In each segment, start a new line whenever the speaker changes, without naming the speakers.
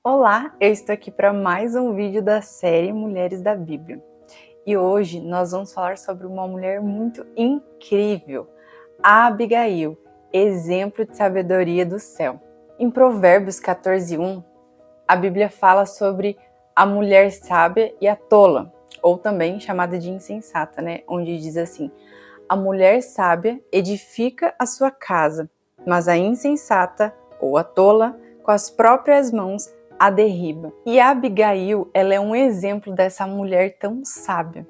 Olá, eu estou aqui para mais um vídeo da série Mulheres da Bíblia. E hoje nós vamos falar sobre uma mulher muito incrível, a Abigail, exemplo de sabedoria do céu. Em Provérbios 14:1, a Bíblia fala sobre a mulher sábia e a tola, ou também chamada de insensata, onde diz assim: a mulher sábia edifica a sua casa, mas a insensata, ou a tola, com as próprias mãos a derriba. E a Abigail, ela é um exemplo dessa mulher tão sábia.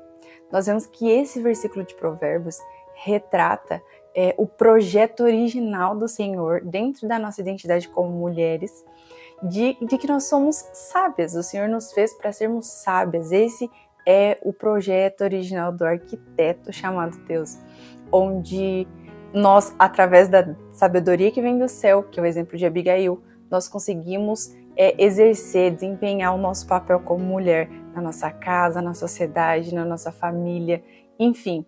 Nós vemos que esse versículo de Provérbios retrata o projeto original do Senhor dentro da nossa identidade como mulheres, de que nós somos sábias. O Senhor nos fez para sermos sábias. Esse é o projeto original do arquiteto chamado Deus, onde nós, através da sabedoria que vem do céu, que é o exemplo de Abigail, nós conseguimos exercer, desempenhar o nosso papel como mulher na nossa casa, na sociedade, na nossa família, enfim.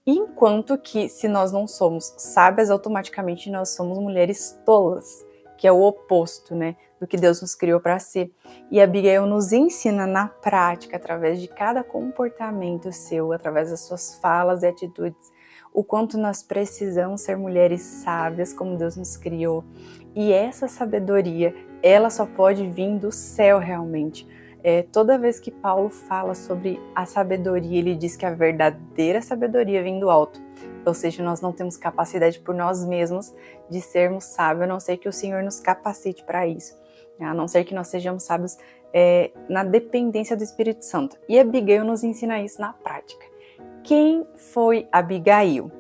Enquanto que, se nós não somos sábias, automaticamente nós somos mulheres tolas, que é o oposto, do que Deus nos criou para ser. E a Abigail nos ensina na prática, através de cada comportamento seu, através das suas falas e atitudes, o quanto nós precisamos ser mulheres sábias, como Deus nos criou. E essa sabedoria, ela só pode vir do céu realmente. Toda vez que Paulo fala sobre a sabedoria, ele diz que a verdadeira sabedoria vem do alto. Ou seja, nós não temos capacidade por nós mesmos de sermos sábios, a não ser que o Senhor nos capacite para isso. A não ser que nós sejamos sábios na dependência do Espírito Santo. E Abigail nos ensina isso na prática. Quem foi Abigail?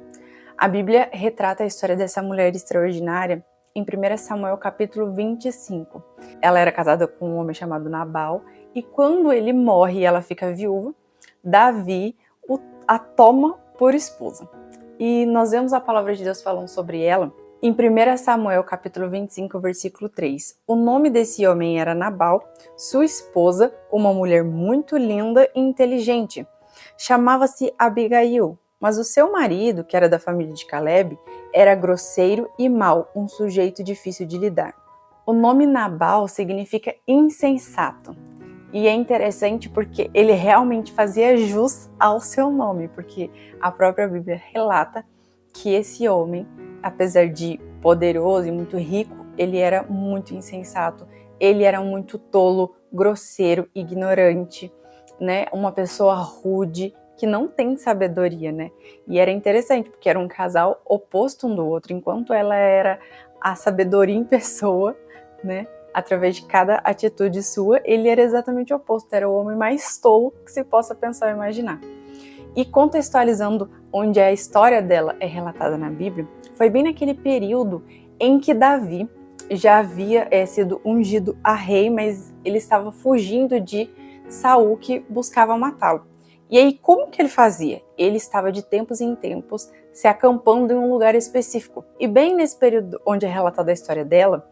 A Bíblia retrata a história dessa mulher extraordinária em 1 Samuel capítulo 25. Ela era casada com um homem chamado Nabal, e quando ele morre e ela fica viúva, Davi a toma por esposa. E nós vemos a palavra de Deus falando sobre ela em 1 Samuel capítulo 25, versículo 3. O nome desse homem era Nabal, sua esposa, uma mulher muito linda e inteligente. Chamava-se Abigail, mas o seu marido, que era da família de Caleb, era grosseiro e mau, um sujeito difícil de lidar. O nome Nabal significa insensato. E é interessante porque ele realmente fazia jus ao seu nome, porque a própria Bíblia relata que esse homem, apesar de poderoso e muito rico, ele era muito insensato, ele era muito tolo, grosseiro, ignorante, uma pessoa rude, que não tem sabedoria, E era interessante, porque era um casal oposto um do outro, enquanto ela era a sabedoria em pessoa, através de cada atitude sua, ele era exatamente o oposto, era o homem mais tolo que se possa pensar ou imaginar. E contextualizando onde a história dela é relatada na Bíblia, foi bem naquele período em que Davi já havia sido ungido a rei, mas ele estava fugindo de Saul, que buscava matá-lo. E aí, como que ele fazia? Ele estava de tempos em tempos se acampando em um lugar específico. E bem nesse período onde é relatada a história dela,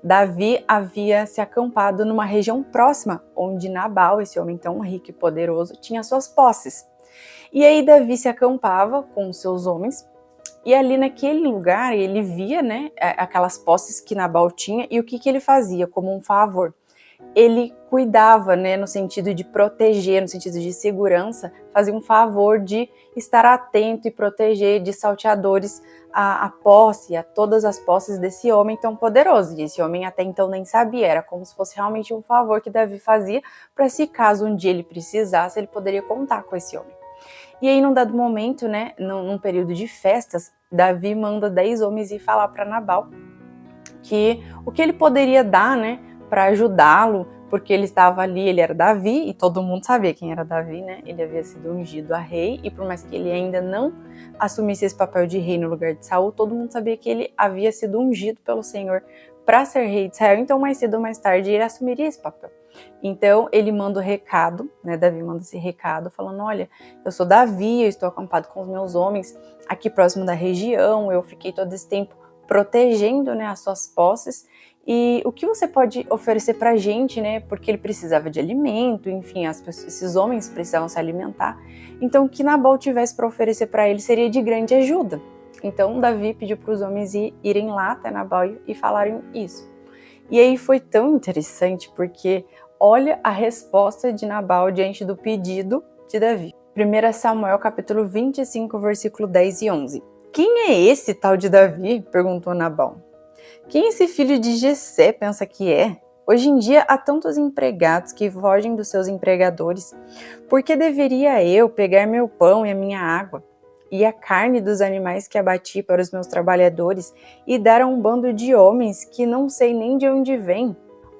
Davi havia se acampado numa região próxima, onde Nabal, esse homem tão rico e poderoso, tinha suas posses. E aí Davi se acampava com os seus homens, e ali naquele lugar ele via aquelas posses que Nabal tinha, e o que ele fazia como um favor? Ele cuidava, no sentido de proteger, no sentido de segurança, fazia um favor de estar atento e proteger de salteadores a posse, a todas as posses desse homem tão poderoso. E esse homem até então nem sabia, era como se fosse realmente um favor que Davi fazia para, se caso um dia ele precisasse, ele poderia contar com esse homem. E aí, num dado momento, num período de festas, Davi manda 10 homens ir falar para Nabal que o que ele poderia dar, para ajudá-lo, porque ele estava ali, ele era Davi, e todo mundo sabia quem era Davi, Ele havia sido ungido a rei, e por mais que ele ainda não assumisse esse papel de rei no lugar de Saul, todo mundo sabia que ele havia sido ungido pelo Senhor para ser rei de Israel, então mais cedo ou mais tarde ele assumiria esse papel. Então ele manda o recado, Davi manda esse recado falando: olha, eu sou Davi, eu estou acampado com os meus homens aqui próximo da região, eu fiquei todo esse tempo protegendo as suas posses, e o que você pode oferecer pra gente, porque ele precisava de alimento, enfim, esses homens precisavam se alimentar, então o que Nabal tivesse para oferecer para ele seria de grande ajuda. Então Davi pediu para os homens irem lá até Nabal e falarem isso. E aí foi tão interessante porque olha a resposta de Nabal diante do pedido de Davi. 1 Samuel capítulo 25, versículo 10 e 11. Quem é esse tal de Davi? Perguntou Nabal. Quem esse filho de Jessé pensa que é? Hoje em dia há tantos empregados que fogem dos seus empregadores. Por que deveria eu pegar meu pão e a minha água, e a carne dos animais que abati para os meus trabalhadores, e dar a um bando de homens que não sei nem de onde vêm?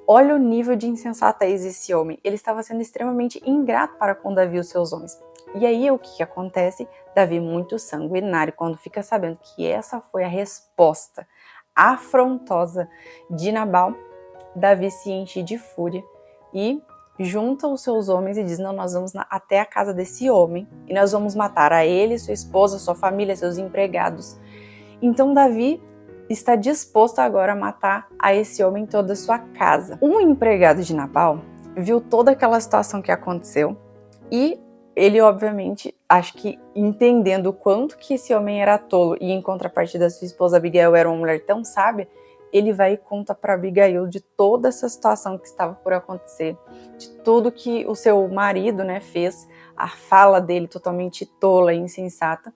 Olha o nível de insensatez desse homem. Ele estava sendo extremamente ingrato para com Davi e os seus homens. E aí o que acontece? Davi, muito sanguinário, quando fica sabendo que essa foi a resposta afrontosa de Nabal, Davi se enche de fúria e junta os seus homens e diz: não, nós vamos até a casa desse homem e nós vamos matar a ele, sua esposa, sua família, seus empregados. Então Davi está disposto agora a matar a esse homem toda a sua casa. Um empregado de Nabal viu toda aquela situação que aconteceu e ele, obviamente, acho que entendendo o quanto que esse homem era tolo e em contrapartida sua esposa Abigail era uma mulher tão sábia, ele vai e conta para Abigail de toda essa situação que estava por acontecer, de tudo que o seu marido, fez, a fala dele totalmente tola e insensata.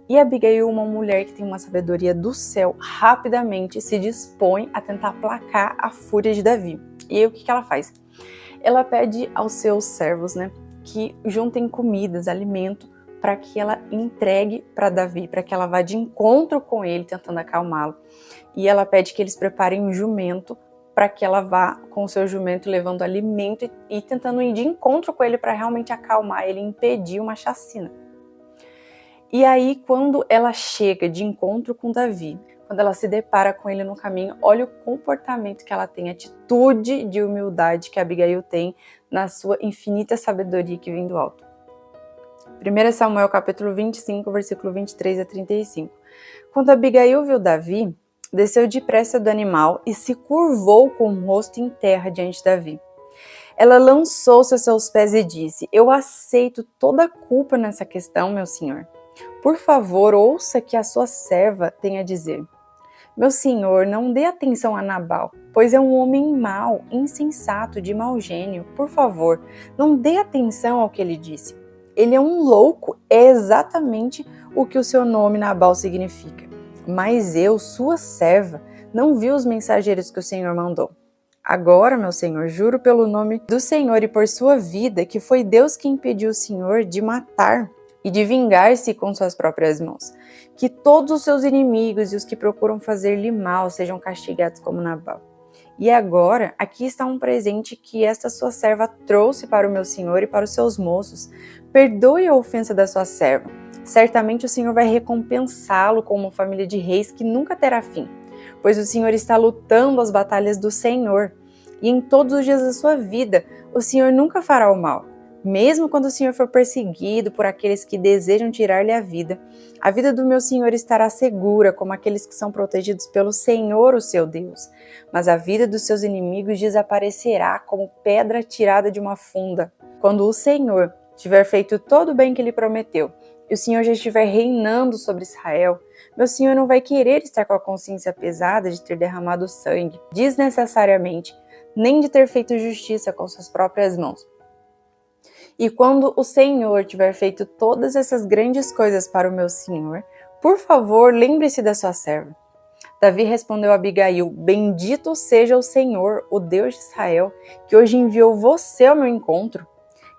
E Abigail, uma mulher que tem uma sabedoria do céu, rapidamente se dispõe a tentar aplacar a fúria de Davi. E aí o que ela faz? Ela pede aos seus servos, que juntem comidas, alimento, para que ela entregue para Davi, para que ela vá de encontro com ele, tentando acalmá-lo. E ela pede que eles preparem um jumento, para que ela vá com o seu jumento levando alimento e tentando ir de encontro com ele para realmente acalmar ele e impedir uma chacina. E aí, quando ela chega de encontro com Davi, quando ela se depara com ele no caminho, olha o comportamento que ela tem, a atitude de humildade que Abigail tem na sua infinita sabedoria que vem do alto. 1 Samuel capítulo 25, versículo 23 a 35. Quando Abigail viu Davi, desceu depressa do animal e se curvou com o rosto em terra diante de Davi. Ela lançou-se a seus pés e disse: eu aceito toda a culpa nessa questão, meu senhor. Por favor, ouça que a sua serva tem a dizer. Meu senhor, não dê atenção a Nabal, pois é um homem mau, insensato, de mau gênio. Por favor, não dê atenção ao que ele disse. Ele é um louco, é exatamente o que o seu nome Nabal significa. Mas eu, sua serva, não vi os mensageiros que o Senhor mandou. Agora, meu senhor, juro pelo nome do Senhor e por sua vida, que foi Deus que impediu o Senhor de matar e de vingar-se com suas próprias mãos. Que todos os seus inimigos e os que procuram fazer-lhe mal sejam castigados como Nabal. E agora, aqui está um presente que esta sua serva trouxe para o meu senhor e para os seus moços. Perdoe a ofensa da sua serva. Certamente o Senhor vai recompensá-lo com uma família de reis que nunca terá fim, pois o Senhor está lutando as batalhas do Senhor. E em todos os dias da sua vida, o Senhor nunca fará o mal. Mesmo quando o Senhor for perseguido por aqueles que desejam tirar-lhe a vida do meu Senhor estará segura, como aqueles que são protegidos pelo Senhor, o seu Deus. Mas a vida dos seus inimigos desaparecerá como pedra tirada de uma funda. Quando o Senhor tiver feito todo o bem que lhe prometeu, e o Senhor já estiver reinando sobre Israel, meu Senhor não vai querer estar com a consciência pesada de ter derramado sangue, desnecessariamente, nem de ter feito justiça com suas próprias mãos. E quando o Senhor tiver feito todas essas grandes coisas para o meu Senhor, por favor, lembre-se da sua serva. Davi respondeu a Abigail: bendito seja o Senhor, o Deus de Israel, que hoje enviou você ao meu encontro.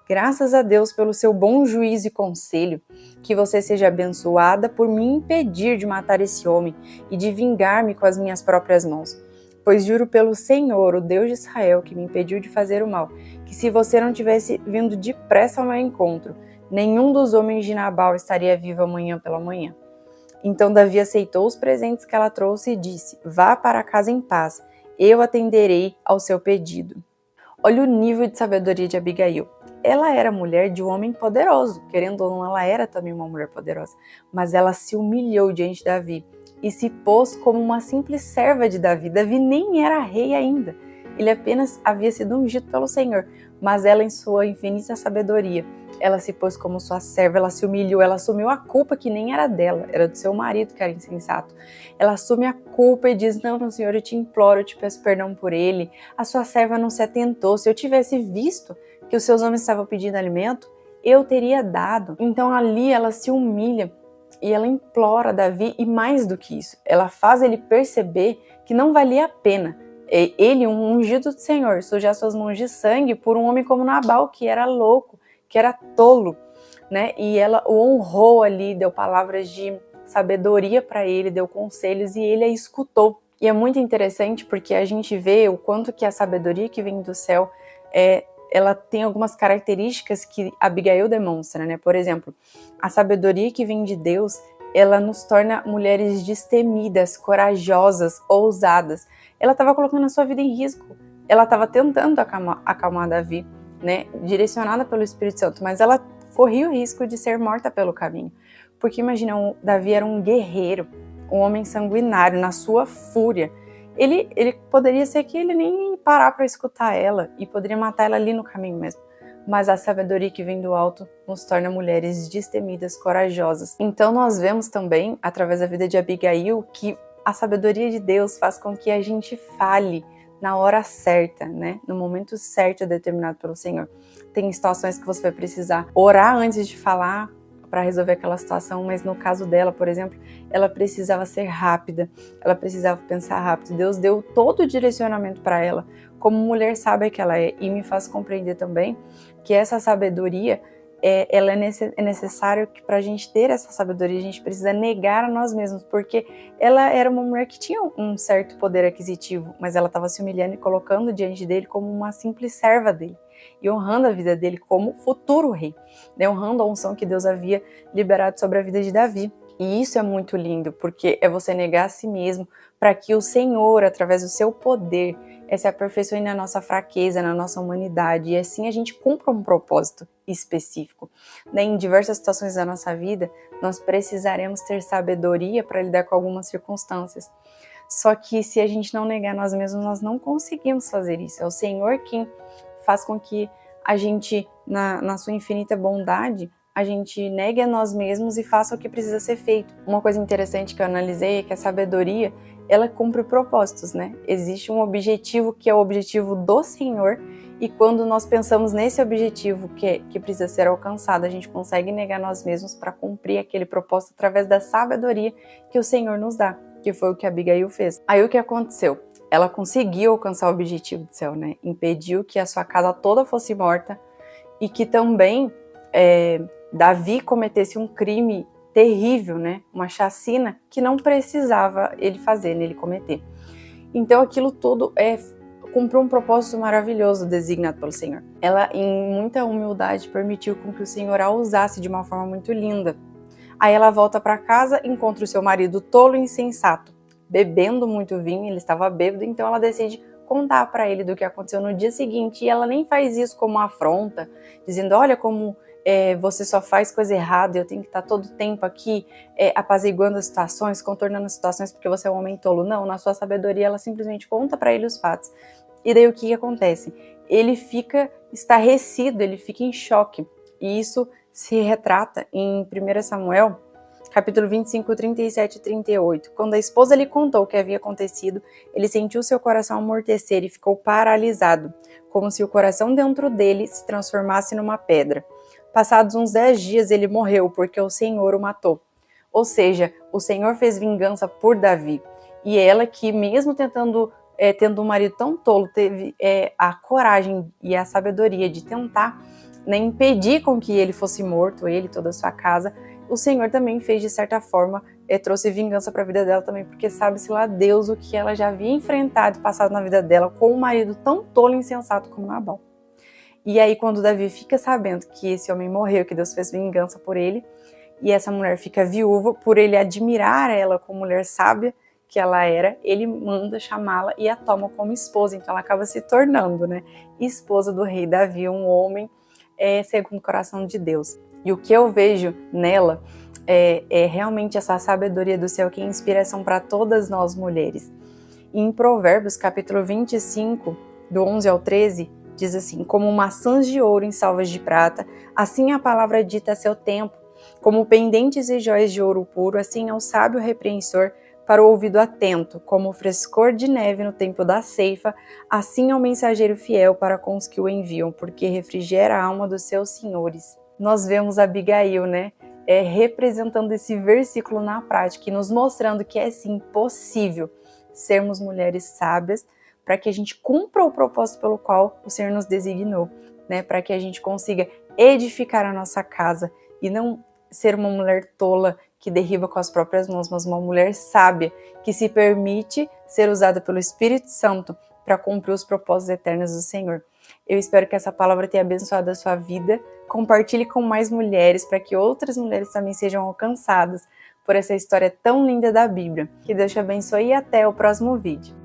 Graças a Deus pelo seu bom juízo e conselho, que você seja abençoada por me impedir de matar esse homem e de vingar-me com as minhas próprias mãos. Pois juro pelo Senhor, o Deus de Israel, que me impediu de fazer o mal, que se você não tivesse vindo depressa ao meu encontro, nenhum dos homens de Nabal estaria vivo amanhã pela manhã. Então Davi aceitou os presentes que ela trouxe e disse: vá para casa em paz, eu atenderei ao seu pedido. Olha o nível de sabedoria de Abigail. Ela era mulher de um homem poderoso, querendo ou não, ela era também uma mulher poderosa, mas ela se humilhou diante de Davi e se pôs como uma simples serva de Davi. Davi nem era rei ainda. ele apenas havia sido ungido pelo Senhor, mas ela, em sua infinita sabedoria, ela se pôs como sua serva, ela se humilhou, ela assumiu a culpa que nem era dela, era do seu marido que era insensato. Ela assume a culpa e diz: não, Senhor, eu te imploro, eu te peço perdão por ele, a sua serva não se atentou, se eu tivesse visto que os seus homens estavam pedindo alimento, eu teria dado. Então ali ela se humilha e ela implora Davi, e mais do que isso, ela faz ele perceber que não valia a pena ele, um ungido do Senhor, sujar suas mãos de sangue por um homem como Nabal, que era louco, que era tolo, né? E ela o honrou ali, deu palavras de sabedoria para ele, deu conselhos e ele a escutou. E é muito interessante porque a gente vê o quanto que a sabedoria que vem do céu ela tem algumas características que Abigail demonstra, né? Por exemplo, a sabedoria que vem de Deus, ela nos torna mulheres destemidas, corajosas, ousadas. Ela estava colocando a sua vida em risco. Ela estava tentando acalmar Davi, né? Direcionada pelo Espírito Santo, mas ela corria o risco de ser morta pelo caminho. Porque imagina, Davi era um guerreiro, um homem sanguinário, na sua fúria. Ele poderia ser que ele nem parar para escutar ela e poderia matar ela ali no caminho mesmo. Mas a sabedoria que vem do alto nos torna mulheres destemidas, corajosas. Então nós vemos também, através da vida de Abigail, que a sabedoria de Deus faz com que a gente fale na hora certa, né? No momento certo determinado pelo Senhor. Tem situações que você vai precisar orar antes de falar para resolver aquela situação, mas no caso dela, por exemplo, ela precisava ser rápida, ela precisava pensar rápido. Deus deu todo o direcionamento para ela, como mulher sábia que ela é, e me faz compreender também que essa sabedoria, ela é necessário que para a gente ter essa sabedoria, a gente precisa negar a nós mesmos, porque ela era uma mulher que tinha um certo poder aquisitivo, mas ela estava se humilhando e colocando diante dele como uma simples serva dele, e honrando a vida dele como futuro rei, né? Honrando a unção que Deus havia liberado sobre a vida de Davi. E isso é muito lindo, porque é você negar a si mesmo para que o Senhor, através do seu poder, se aperfeiçoe na nossa fraqueza, na nossa humanidade, e assim a gente cumpra um propósito específico. Em diversas situações da nossa vida, nós precisaremos ter sabedoria para lidar com algumas circunstâncias. Só que se a gente não negar nós mesmos, nós não conseguimos fazer isso. É o Senhor quem faz com que a gente, na sua infinita bondade, a gente negue a nós mesmos e faça o que precisa ser feito. Uma coisa interessante que eu analisei é que a sabedoria, ela cumpre propósitos, né? Existe um objetivo que é o objetivo do Senhor, e quando nós pensamos nesse objetivo que precisa ser alcançado, a gente consegue negar nós mesmos para cumprir aquele propósito através da sabedoria que o Senhor nos dá, que foi o que Abigail fez. Aí o que aconteceu? Ela conseguiu alcançar o objetivo do céu, né? Impediu que a sua casa toda fosse morta e que também Davi cometesse um crime terrível, né? Uma chacina que não precisava ele fazer, ele cometer. Então aquilo tudo cumpriu um propósito maravilhoso designado pelo Senhor. Ela, em muita humildade, permitiu com que o Senhor a usasse de uma forma muito linda. Aí ela volta para casa, encontra o seu marido tolo e insensato, bebendo muito vinho, ele estava bêbado, então ela decide contar para ele do que aconteceu no dia seguinte, e ela nem faz isso como uma afronta, dizendo: olha como você só faz coisa errada, eu tenho que estar todo tempo aqui apaziguando as situações, contornando as situações porque você é um homem tolo. Não, na sua sabedoria ela simplesmente conta para ele os fatos. E daí o que acontece? Ele fica estarrecido, ele fica em choque, e isso se retrata em 1 Samuel, capítulo 25, 37 e 38. Quando a esposa lhe contou o que havia acontecido, ele sentiu seu coração amortecer e ficou paralisado, como se o coração dentro dele se transformasse numa pedra. Passados uns 10 dias ele morreu, porque o Senhor o matou. Ou seja, o Senhor fez vingança por Davi. E ela que, mesmo tendo um marido tão tolo, teve a coragem e a sabedoria de tentar, né, impedir com que ele fosse morto, ele e toda a sua casa. O Senhor também fez, de certa forma, trouxe vingança para a vida dela também, porque sabe-se lá Deus o que ela já havia enfrentado e passado na vida dela com um marido tão tolo e insensato como Nabal. E aí, quando Davi fica sabendo que esse homem morreu, que Deus fez vingança por ele, e essa mulher fica viúva, por ele admirar ela como mulher sábia que ela era, ele manda chamá-la e a toma como esposa. Então ela acaba se tornando, né, esposa do rei Davi, um homem segundo o coração de Deus. E o que eu vejo nela é realmente essa sabedoria do céu, que é inspiração para todas nós mulheres. E em Provérbios, capítulo 25, do 11 ao 13, diz assim: como maçãs de ouro em salvas de prata, assim a palavra dita a seu tempo. Como pendentes e jóias de ouro puro, assim é o sábio repreensor para o ouvido atento. Como o frescor de neve no tempo da ceifa, assim é o mensageiro fiel para com os que o enviam, porque refrigera a alma dos seus senhores. Nós vemos Abigail, né? Representando esse versículo na prática e nos mostrando que é sim possível sermos mulheres sábias para que a gente cumpra o propósito pelo qual o Senhor nos designou, né? Para que a gente consiga edificar a nossa casa e não ser uma mulher tola que derriba com as próprias mãos, mas uma mulher sábia que se permite ser usada pelo Espírito Santo para cumprir os propósitos eternos do Senhor. Eu espero que essa palavra tenha abençoado a sua vida. Compartilhe com mais mulheres para que outras mulheres também sejam alcançadas por essa história tão linda da Bíblia. Que Deus te abençoe e até o próximo vídeo.